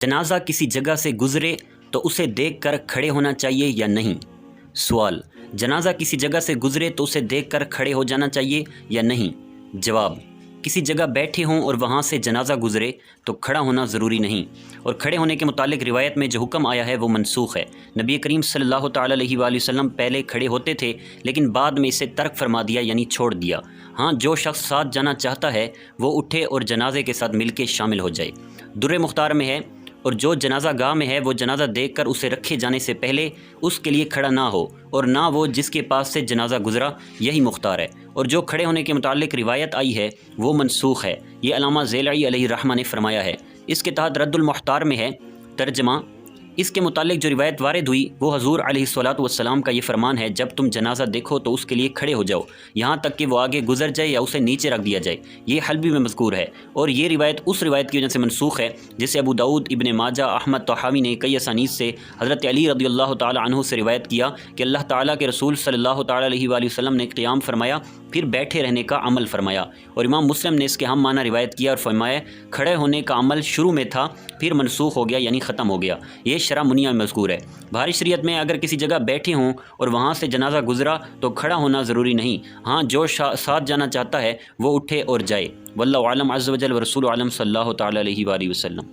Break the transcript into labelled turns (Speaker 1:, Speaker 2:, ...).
Speaker 1: جنازہ کسی جگہ سے گزرے تو اسے دیکھ کر کھڑے ہونا چاہیے یا نہیں؟ سوال: جنازہ کسی جگہ سے گزرے تو اسے دیکھ کر کھڑے ہو جانا چاہیے یا نہیں؟ جواب: کسی جگہ بیٹھے ہوں اور وہاں سے جنازہ گزرے تو کھڑا ہونا ضروری نہیں، اور کھڑے ہونے کے متعلق روایت میں جو حکم آیا ہے وہ منسوخ ہے۔ نبی کریم صلی اللہ تعالیٰ علیہ وآلہ وسلم پہلے کھڑے ہوتے تھے لیکن بعد میں اسے ترک فرما دیا، یعنی چھوڑ دیا۔ ہاں، جو شخص ساتھ جانا چاہتا ہے وہ اٹھے اور جنازے کے ساتھ مل کے شامل ہو جائے۔ در مختار میں ہے، اور جو جنازہ گاہ میں ہے وہ جنازہ دیکھ کر اسے رکھے جانے سے پہلے اس کے لیے کھڑا نہ ہو، اور نہ وہ جس کے پاس سے جنازہ گزرا، یہی مختار ہے۔ اور جو کھڑے ہونے کے متعلق روایت آئی ہے وہ منسوخ ہے، یہ علامہ ذیلعی علیہ الرحمہ نے فرمایا ہے۔ اس کے تحت رد المختار میں ہے ترجمہ: اس کے متعلق جو روایت وارد ہوئی وہ حضور علیہ الصلوۃ والسلام کا یہ فرمان ہے، جب تم جنازہ دیکھو تو اس کے لیے کھڑے ہو جاؤ یہاں تک کہ وہ آگے گزر جائے یا اسے نیچے رکھ دیا جائے۔ یہ حلبی میں مذکور ہے، اور یہ روایت اس روایت کی وجہ سے منسوخ ہے جسے ابو داؤد، ابن ماجہ، احمد طحاوی نے کئی اسانید سے حضرت علی رضی اللہ تعالی عنہ سے روایت کیا کہ اللہ تعالیٰ کے رسول صلی اللہ تعالیٰ علیہ وآلہ وسلم نے قیام فرمایا پھر بیٹھے رہنے کا عمل فرمایا، اور امام مسلم نے اس کے ہم معنی روایت کیا اور فرمایا کھڑے ہونے کا عمل شروع میں تھا پھر منسوخ ہو گیا، یعنی ختم ہو گیا۔ یہ شرح منیہ میں مذکور ہے۔ بہاری شریعت میں اگر کسی جگہ بیٹھے ہوں اور وہاں سے جنازہ گزرا تو کھڑا ہونا ضروری نہیں، ہاں جو ساتھ جانا چاہتا ہے وہ اٹھے اور جائے۔ واللہ اعلم عز وجل ورسول عالم صلی اللہ تعالیٰ علیہ وآلہ وسلم۔